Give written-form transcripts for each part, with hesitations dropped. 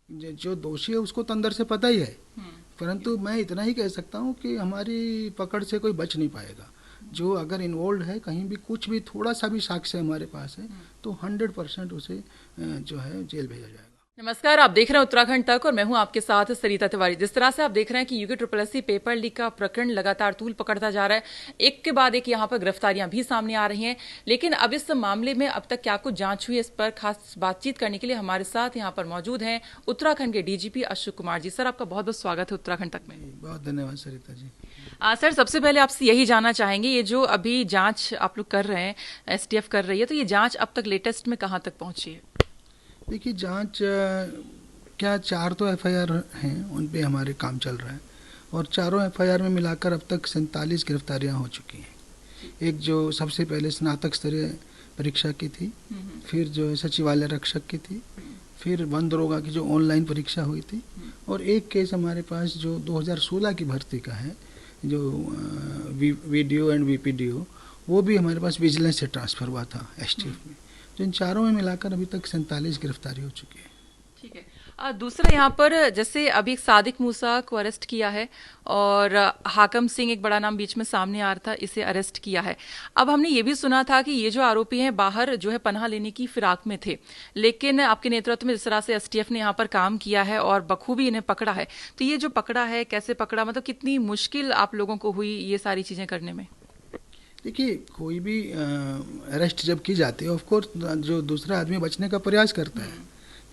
जो दोषी है उसको तो अंदर से पता ही है, परंतु मैं इतना ही कह सकता हूँ कि हमारी पकड़ से कोई बच नहीं पाएगा। जो अगर इन्वॉल्व है कहीं भी, कुछ भी थोड़ा सा भी साक्ष्य हमारे पास है, तो 100% उसे जो है जेल भेजा जाएगा। नमस्कार, आप देख रहे हैं उत्तराखंड तक और मैं हूं आपके साथ सरिता तिवारी। जिस तरह से आप देख रहे हैं कि UK triple SC paper leak का प्रकरण लगातार तूल पकड़ता जा रहा है, एक के बाद एक यहां पर गिरफ्तारियां भी सामने आ रही हैं। लेकिन अब इस मामले में अब तक क्या कुछ जांच हुई, इस पर खास बातचीत करने के लिए हमारे साथ यहाँ पर मौजूद हैं उत्तराखंड के डीजीपी अशोक कुमार जी। सर, आपका बहुत बहुत स्वागत है उत्तराखंड तक में। बहुत धन्यवाद सरिता जी। सर, सबसे पहले आपसे यही जानना चाहेंगे, ये जो अभी जांच आप लोग कर रहे हैं, एसटीएफ कर रही है, तो ये जांच अब तक लेटेस्ट में कहाँ तक पहुंची है? देखिए, जांच क्या 4 तो एफआईआर हैं, उन पे हमारे काम चल रहा है, और चारों एफआईआर में मिलाकर अब तक 47 गिरफ्तारियां हो चुकी हैं। एक जो सबसे पहले स्नातक स्तरीय परीक्षा की थी, फिर जो सचिवालय रक्षक की थी, फिर वन दरोगा की जो ऑनलाइन परीक्षा हुई थी, और एक केस हमारे पास जो 2016 की भर्ती का है, जो वीडियो एंड वीपीडीओ, वो भी हमारे पास विजिलेंस से ट्रांसफ़र हुआ था एसटीएफ में। तो इन चारों में मिलाकर अभी तक 47 गिरफ्तारी हो चुकी है। ठीक है। दूसरा यहाँ पर जैसे अभी एक सादिक मूसा को अरेस्ट किया है और हाकम सिंह, एक बड़ा नाम बीच में सामने आ रहा था, इसे अरेस्ट किया है। अब हमने ये भी सुना था कि ये जो आरोपी हैं बाहर जो है पनाह लेने की फिराक में थे, लेकिन आपके नेतृत्व में जिस तरह से एसटीएफ ने यहाँ पर काम किया है और बखूबी इन्हें पकड़ा है, तो ये जो पकड़ा है कैसे पकड़ा, मतलब कितनी मुश्किल आप लोगों को हुई ये सारी चीजें करने में? देखिए, कोई भी अरेस्ट जब की जाती है, ऑफ कोर्स जो दूसरा आदमी बचने का प्रयास करता है,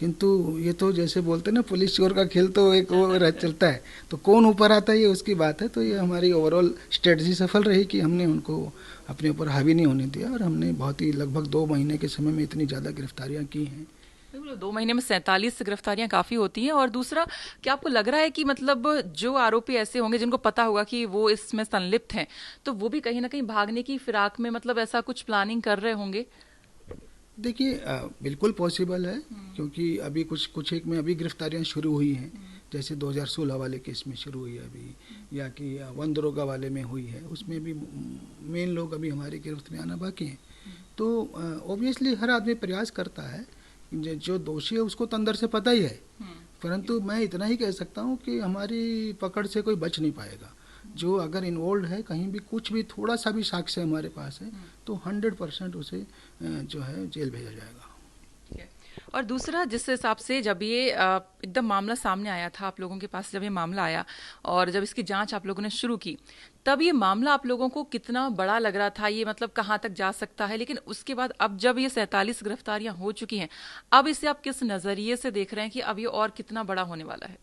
किंतु ये तो जैसे बोलते हैं ना, पुलिस चोर का खेल तो एक वो चलता है, तो कौन ऊपर आता है ये उसकी बात है। तो ये हमारी ओवरऑल स्ट्रेटजी सफल रही कि हमने उनको अपने ऊपर हावी नहीं होने दिया, और हमने बहुत ही लगभग 2 महीने के समय में इतनी ज़्यादा गिरफ्तारियां की हैं। बिल्कुल, 2 महीने में 47 गिरफ्तारियां काफी होती हैं। और दूसरा, क्या आपको लग रहा है कि मतलब जो आरोपी ऐसे होंगे जिनको पता होगा कि वो इसमें संलिप्त हैं, तो वो भी कहीं ना कहीं भागने की फिराक में मतलब ऐसा कुछ प्लानिंग कर रहे होंगे? देखिए, बिल्कुल पॉसिबल है, क्योंकि अभी कुछ कुछ एक में अभी गिरफ्तारियां शुरू हुई हैं, जैसे 2016 वाले केस में शुरू हुई है अभी, या कि वन दरोगा वाले में हुई है, उसमें भी मेन लोग अभी हमारी गिरफ्त में आना बाकी हैं। तो ऑब्वियसली हर आदमी प्रयास करता है, जो दोषी है उसको तो अंदर से पता ही है, परंतु मैं इतना ही कह सकता हूँ कि हमारी पकड़ से कोई बच नहीं पाएगा। जो अगर इन्वॉल्व है कहीं भी, कुछ भी थोड़ा सा भी साक्ष्य हमारे पास है, तो 100% उसे जो है जेल भेजा जाएगा। ठीक है। और दूसरा, जिस हिसाब से जब ये एकदम मामला सामने आया था आप लोगों के पास, जब ये मामला आया और जब इसकी जांच आप लोगों ने शुरू की, तब ये मामला आप लोगों को कितना बड़ा लग रहा था, ये मतलब कहाँ तक जा सकता है? लेकिन उसके बाद अब जब ये 47 गिरफ्तारियां हो चुकी हैं, अब इसे आप किस नजरिए से देख रहे हैं कि अब ये और कितना बड़ा होने वाला है?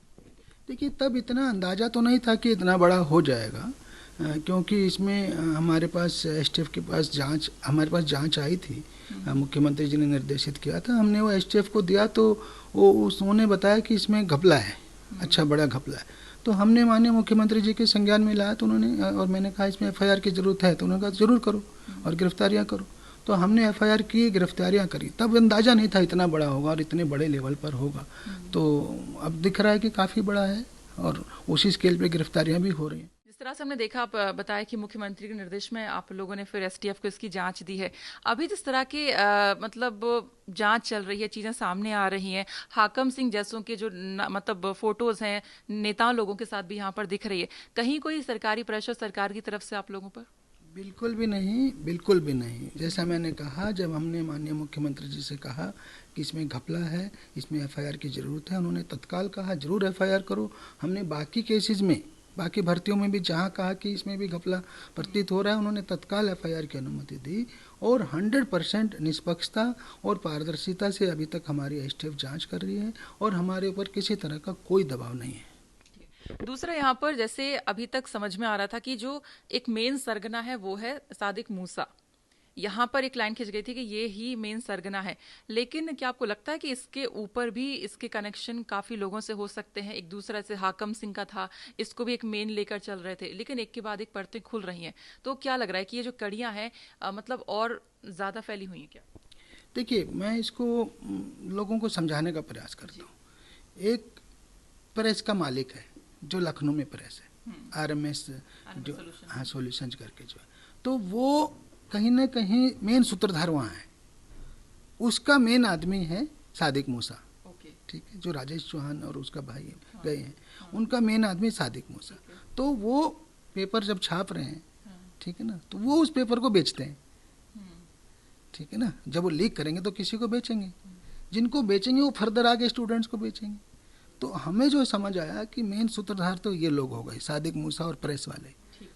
देखिए, तब इतना अंदाज़ा तो नहीं था कि इतना बड़ा हो जाएगा, क्योंकि इसमें हमारे पास एसटीएफ के पास जांच, हमारे पास जांच आई थी, मुख्यमंत्री जी ने निर्देशित किया था, हमने वो एसटीएफ को दिया, तो वो उन्होंने बताया कि इसमें घपला है, अच्छा बड़ा घपला है। तो हमने माननीय मुख्यमंत्री जी के संज्ञान में लाया, तो उन्होंने, और मैंने कहा इसमें एफआईआर की ज़रूरत है, तो उन्होंने कहा ज़रूर करो और गिरफ्तारियाँ करो। तो हमने एफआईआर की, गिरफ्तारियां करी। तब अंदाज़ा नहीं था इतना बड़ा होगा और इतने बड़े लेवल पर होगा। तो अब दिख रहा है कि काफ़ी बड़ा है, और उसी स्केल पे गिरफ्तारियां भी हो रही हैं। जिस तरह से हमने देखा, आप बताया कि मुख्यमंत्री के निर्देश में आप लोगों ने फिर एसटीएफ को इसकी जांच दी है। अभी जिस तरह की मतलब जांच चल रही है, चीजें सामने आ रही हैं, हाकम सिंह जैसों के जो मतलब फोटोज हैं नेताओं लोगों के साथ भी यहाँ पर दिख रही है, कहीं कोई सरकारी प्रेशर सरकार की तरफ से आप लोगों पर? बिल्कुल भी नहीं, बिल्कुल भी नहीं। जैसा मैंने कहा, जब हमने माननीय मुख्यमंत्री जी से कहा कि इसमें घपला है, इसमें एफआईआर की ज़रूरत है, उन्होंने तत्काल कहा ज़रूर एफआईआर करो। हमने बाकी केसेस में, बाकी भर्तियों में भी जहाँ कहा कि इसमें भी घपला प्रतीत हो रहा है, उन्होंने तत्काल एफआईआर की अनुमति दी, और 100% निष्पक्षता और पारदर्शिता से अभी तक हमारी एसटीएफ जांच कर रही है, और हमारे ऊपर किसी तरह का कोई दबाव नहीं है। दूसरा, यहाँ पर जैसे अभी तक समझ में आ रहा था कि जो एक मेन सरगना है वो है सादिक मूसा, यहाँ पर एक लाइन खिंच गई थी कि ये ही मेन सरगना है। लेकिन क्या आपको लगता है कि इसके ऊपर भी इसके कनेक्शन काफी लोगों से हो सकते हैं? एक दूसरा से हाकम सिंह का था, इसको भी एक मेन लेकर चल रहे थे, लेकिन एक के बाद एक परतें खुल रही हैं। तो क्या लग रहा है कि ये जो कड़ियां हैं मतलब और ज्यादा फैली हुई हैं क्या? देखिए, मैं इसको लोगों को समझाने का प्रयास करता हूँ। एक प्रेस का मालिक है जो लखनऊ में प्रेस है, आरएमएस, जो, हाँ, सॉल्यूशंस करके जो है, तो वो कहीं ना कहीं मेन सूत्रधार वहाँ है। उसका मेन आदमी है सादिक मूसा। ओके। ठीक है, जो राजेश चौहान और उसका भाई गए हैं, उनका मेन आदमी सादिक मूसा। तो वो पेपर जब छाप रहे हैं, ठीक है ना, तो वो उस पेपर को बेचते हैं, ठीक है ना। जब वो लीक करेंगे तो किसी को बेचेंगे, जिनको बेचेंगे वो फर्दर आगे स्टूडेंट्स को बेचेंगे। तो हमें जो समझ आया कि मेन सूत्रधार तो ये लोग हो गए, सादिक मूसा और प्रेस वाले,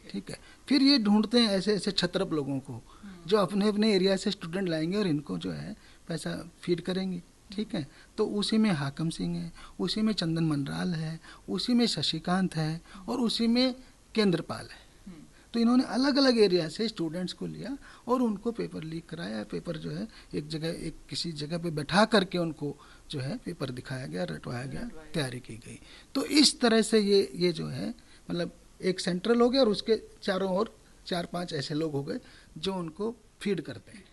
ठीक है। फिर ये ढूंढते हैं ऐसे ऐसे छत्रप लोगों को जो अपने अपने एरिया से स्टूडेंट लाएंगे और इनको जो है पैसा फीड करेंगे, ठीक है। तो उसी में हाकम सिंह है, उसी में चंदन मनराल है, उसी में शशिकांत है और उसी में केंद्रपाल है। तो इन्होंने अलग अलग एरिया से स्टूडेंट्स को लिया और उनको पेपर लीक कराया। पेपर जो है एक जगह, एक किसी जगह पे बैठा करके उनको जो है पेपर दिखाया गया, रटवाया गया, तैयारी की गई। तो इस तरह से ये जो है मतलब एक सेंट्रल हो गया और उसके चारों ओर 4-5 ऐसे लोग हो गए जो उनको फीड करते हैं।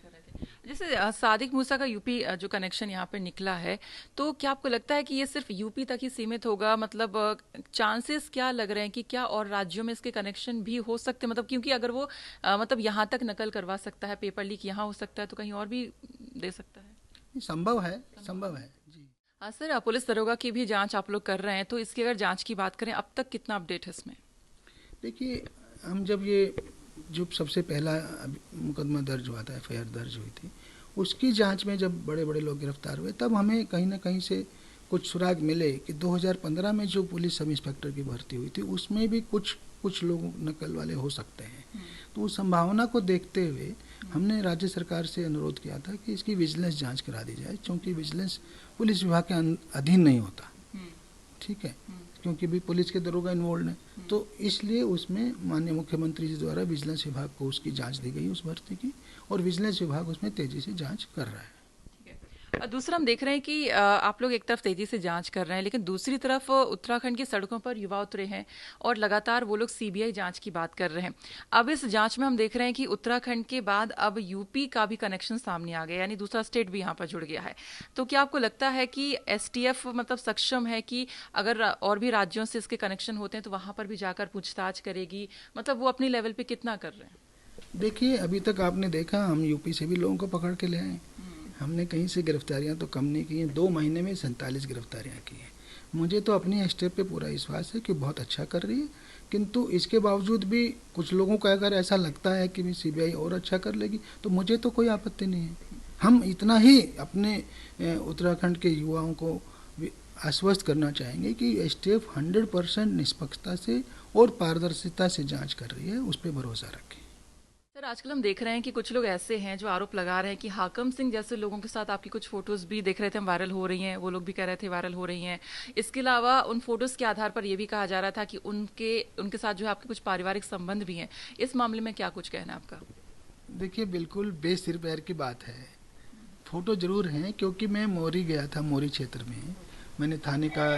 जैसे सादिक मूसा का यूपी जो कनेक्शन यहाँ पे निकला है, तो क्या आपको लगता है कि ये सिर्फ यूपी तक ही सीमित होगा? मतलब चांसेस क्या लग रहे हैं कि क्या और राज्यों में इसके कनेक्शन भी हो सकते हैं? मतलब क्योंकि अगर वो मतलब यहाँ तक नकल करवा सकता है, पेपर लीक यहाँ हो सकता है, तो कहीं और भी दे सकता है। संभव है, संभव है जी। सर, पुलिस दरोगा की भी जांच आप लोग कर रहे हैं, तो इसकी अगर जांच की बात करें, अब तक कितना अपडेट है इसमें? देखिए, हम जब ये जो सबसे पहला मुकदमा दर्ज हुआ था, FIR दर्ज हुई थी, उसकी जांच में जब बड़े बड़े लोग गिरफ्तार हुए तब हमें कहीं ना कहीं से कुछ सुराग मिले कि 2015 में जो पुलिस सब इंस्पेक्टर की भर्ती हुई थी उसमें भी कुछ लोग नकल वाले हो सकते हैं। तो उस संभावना को देखते हुए हमने राज्य सरकार से अनुरोध किया था कि इसकी विजिलेंस जांच करा दी जाए, क्योंकि विजिलेंस पुलिस विभाग के अधीन नहीं होता, ठीक है, क्योंकि भी पुलिस के दरोगा इन्वॉल्व हैं। तो इसलिए उसमें माननीय मुख्यमंत्री जी द्वारा विजिलेंस विभाग को उसकी जांच दी गई उस भर्ती की, और विजिलेंस विभाग उसमें तेजी से जांच कर रहा है। दूसरा हम देख रहे हैं कि आप लोग एक तरफ तेजी से जांच कर रहे हैं, लेकिन दूसरी तरफ उत्तराखंड की सड़कों पर युवा उतरे हैं और लगातार वो लोग CBI जांच की बात कर रहे हैं। अब इस जांच में हम देख रहे हैं कि उत्तराखंड के बाद अब यूपी का भी कनेक्शन सामने आ गया, यानी दूसरा स्टेट भी यहाँ पर जुड़ गया है। तो क्या आपको लगता है कि STF मतलब सक्षम है कि अगर और भी राज्यों से इसके कनेक्शन होते हैं तो वहां पर भी जाकर पूछताछ करेगी? मतलब वो अपनी लेवल पे कितना कर रहे हैं? देखिए, अभी तक आपने देखा हम यूपी से भी लोगों को पकड़ के ले आए, हमने कहीं से गिरफ्तारियां तो कम नहीं की हैं। 2 महीने में 47 गिरफ्तारियां की हैं। मुझे तो अपनी स्टेप पे पूरा विश्वास है कि बहुत अच्छा कर रही है, किंतु इसके बावजूद भी कुछ लोगों का अगर ऐसा लगता है कि CBI और अच्छा कर लेगी तो मुझे तो कोई आपत्ति नहीं है। हम इतना ही अपने उत्तराखंड के युवाओं को आश्वस्त करना चाहेंगे कि STF 100% निष्पक्षता से और पारदर्शिता से जाँच कर रही है, उस पर भरोसा रखें। सर, आजकल हम देख रहे हैं कि कुछ लोग ऐसे हैं जो आरोप लगा रहे हैं कि हाकम सिंह जैसे लोगों के साथ आपकी कुछ फोटोज भी देख रहे थे हम वायरल हो रही हैं, वो लोग भी कह रहे थे वायरल हो रही हैं। इसके अलावा उन फोटोज के आधार पर यह भी कहा जा रहा था कि उनके साथ जो है आपके कुछ पारिवारिक संबंध भी हैं। इस मामले में क्या कुछ कहना है आपका? देखिए, बिल्कुल बेसिर पैर की बात है। फोटो जरूर हैं, क्योंकि मैं मोरी गया था, मोरी क्षेत्र में मैंने थाने का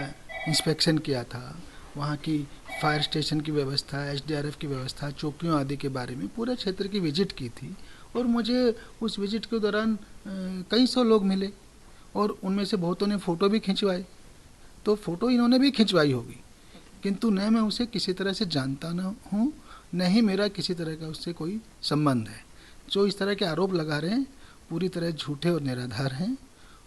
इंस्पेक्शन किया था। वहाँ की फायर स्टेशन की व्यवस्था, SDRF की व्यवस्था, चौकियों आदि के बारे में पूरे क्षेत्र की विजिट की थी, और मुझे उस विजिट के दौरान कई सौ लोग मिले और उनमें से बहुतों ने फ़ोटो भी खिंचवाए। तो फ़ोटो इन्होंने भी खिंचवाई होगी, किंतु न मैं उसे किसी तरह से जानता न हूँ, न ही मेरा किसी तरह का उससे कोई संबंध है। जो इस तरह के आरोप लगा रहे हैं पूरी तरह झूठे और निराधार हैं,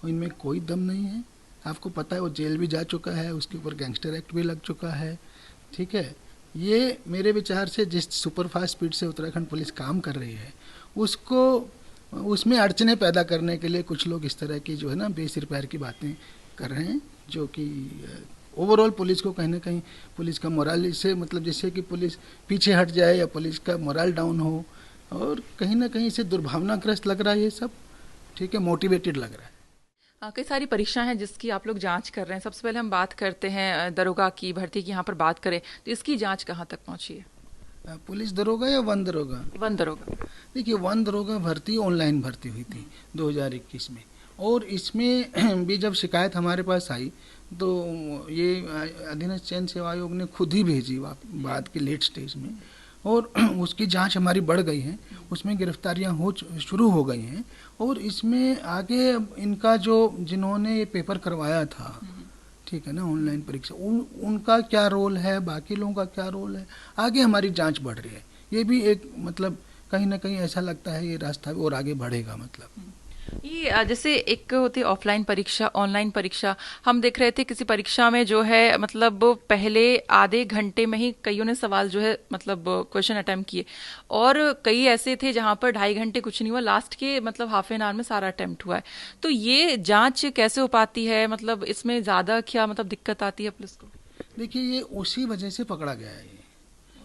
और इनमें कोई दम नहीं है। आपको पता है वो जेल भी जा चुका है, उसके ऊपर गैंगस्टर एक्ट भी लग चुका है, ठीक है। ये मेरे विचार से जिस सुपरफास्ट स्पीड से उत्तराखंड पुलिस काम कर रही है उसको उसमें अड़चने पैदा करने के लिए कुछ लोग इस तरह की जो है ना बेसिर पैर की बातें कर रहे हैं, जो कि ओवरऑल पुलिस को कहीं ना कहीं पुलिस का मोरल इससे मतलब जिससे कि पुलिस पीछे हट जाए या पुलिस का मोरल डाउन हो, और कहीं ना कहीं इसे दुर्भावनाग्रस्त लग रहा है ये सब, ठीक है, मोटिवेटेड लग रहा है। कई सारी परीक्षाएं हैं जिसकी आप लोग जांच कर रहे हैं। सबसे पहले हम बात करते हैं दरोगा की भर्ती की। यहाँ पर बात करें तो इसकी जांच कहाँ तक पहुंची है? पुलिस दरोगा या वन दरोगा? वन दरोगा। देखिए, वन दरोगा भर्ती ऑनलाइन भर्ती हुई थी 2021 में, और इसमें भी जब शिकायत हमारे पास आई तो ये अधीनस्थ चयन सेवा आयोग ने खुद ही भेजी बाद के लेट स्टेज में, और उसकी जांच हमारी बढ़ गई है, उसमें गिरफ्तारियां शुरू हो गई हैं, और इसमें आगे इनका जो जिन्होंने ये पेपर करवाया था, ठीक है ना, ऑनलाइन परीक्षा, उनका क्या रोल है, बाकी लोगों का क्या रोल है, आगे हमारी जांच बढ़ रही है। ये भी एक मतलब कहीं ना कहीं ऐसा लगता है ये रास्ता और आगे बढ़ेगा। मतलब ये जैसे एक होती है ऑफलाइन परीक्षा, ऑनलाइन परीक्षा। हम देख रहे थे किसी परीक्षा में जो है मतलब पहले आधे घंटे में ही कईयों ने सवाल जो है मतलब क्वेश्चन अटेम्प्ट किए, और कई ऐसे थे जहां पर 2.5 घंटे कुछ नहीं हुआ, लास्ट के मतलब हाफ एन आवर में सारा अटेम्प्ट हुआ है। तो ये जांच कैसे हो पाती है, मतलब इसमें ज्यादा क्या मतलब दिक्कत आती है पुलिस को? देखिए, ये उसी वजह से पकड़ा गया है।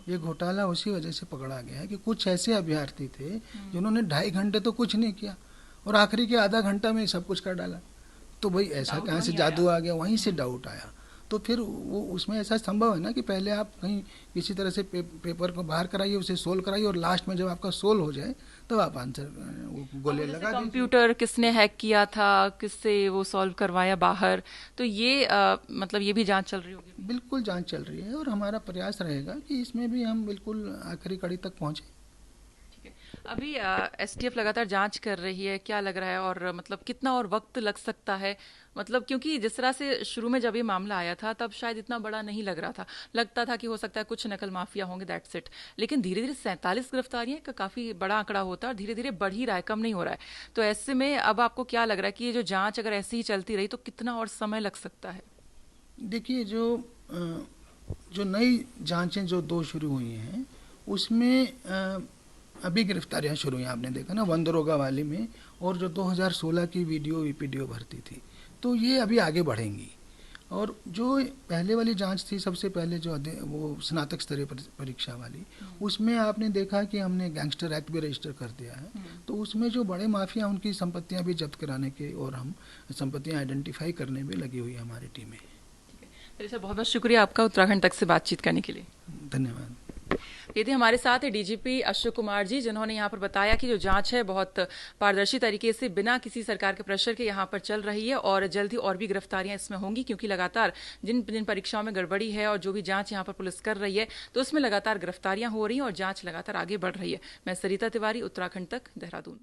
ये घोटाला उसी वजह से पकड़ा गया है कि कुछ ऐसे अभ्यर्थी थे जिन्होंने 2.5 घंटे तो कुछ नहीं किया और आखिरी के आधा घंटा में सब कुछ कर डाला। तो भाई ऐसा डाउट कहाँ से वहीं जादू आया। आ गया, वहीं से डाउट आया। तो फिर वो उसमें ऐसा संभव है ना कि पहले आप कहीं किसी तरह से पेपर को बाहर कराइए, उसे सोल्व कराइए, और लास्ट में जब आपका सोल्व हो जाए तब आप आंसर वो अब वो गोले जैसे लगा दीजिए। कंप्यूटर किसने हैक किया था, किससे वो सॉल्व करवाया बाहर, तो ये मतलब ये भी जांच चल रही होगी। बिल्कुल जांच चल रही है और हमारा प्रयास रहेगा कि इसमें भी हम बिल्कुल आखिरी कड़ी तक पहुंचे। ठीक है। अभी एसटीएफ लगातार जांच कर रही है, क्या लग रहा है, और मतलब कितना और वक्त लग सकता है? मतलब क्योंकि जिस तरह से शुरू में जब ये मामला आया था तब शायद इतना बड़ा नहीं लग रहा था, लगता था कि हो सकता है कुछ नकल माफिया होंगे, दैट्स इट। लेकिन धीरे धीरे 47 गिरफ्तारियां का काफी बड़ा आंकड़ा होता है और धीरे धीरे बढ़ ही रहा है, कम नहीं हो रहा है। तो ऐसे में अब आपको क्या लग रहा है कि ये जो जांच अगर ऐसी ही चलती रही तो कितना और समय लग सकता है? देखिए, जो नई जांचें जो 2 शुरू हुई हैं उसमें अभी गिरफ्तारियां शुरू हुई हैं, आपने देखा ना, वनदरोगा वाली में, और जो 2016 की वीडियो वीपीडीओ भर्ती थी, तो ये अभी आगे बढ़ेंगी। और जो पहले वाली जांच थी, सबसे पहले जो वो स्नातक स्तरीय परीक्षा वाली, उसमें आपने देखा कि हमने गैंगस्टर एक्ट भी रजिस्टर कर दिया है। तो उसमें जो बड़े माफिया, उनकी संपत्तियां भी जब्त कराने के और हम संपत्तियां आइडेंटिफाई करने में लगी हुई है हमारी टीमें। चलिए सर, बहुत बहुत शुक्रिया आपका उत्तराखंड तक से बातचीत करने के लिए। धन्यवाद। ये थे हमारे साथ डीजीपी अशोक कुमार जी, जिन्होंने यहाँ पर बताया कि जो जांच है बहुत पारदर्शी तरीके से बिना किसी सरकार के प्रेशर के यहाँ पर चल रही है, और जल्द ही और भी गिरफ्तारियां इसमें होंगी, क्योंकि लगातार जिन जिन परीक्षाओं में गड़बड़ी है और जो भी जांच यहाँ पर पुलिस कर रही है तो उसमें लगातार गिरफ्तारियां हो रही हैं और जांच लगातार आगे बढ़ रही है। मैं सरिता तिवारी, उत्तराखंड तक, देहरादून।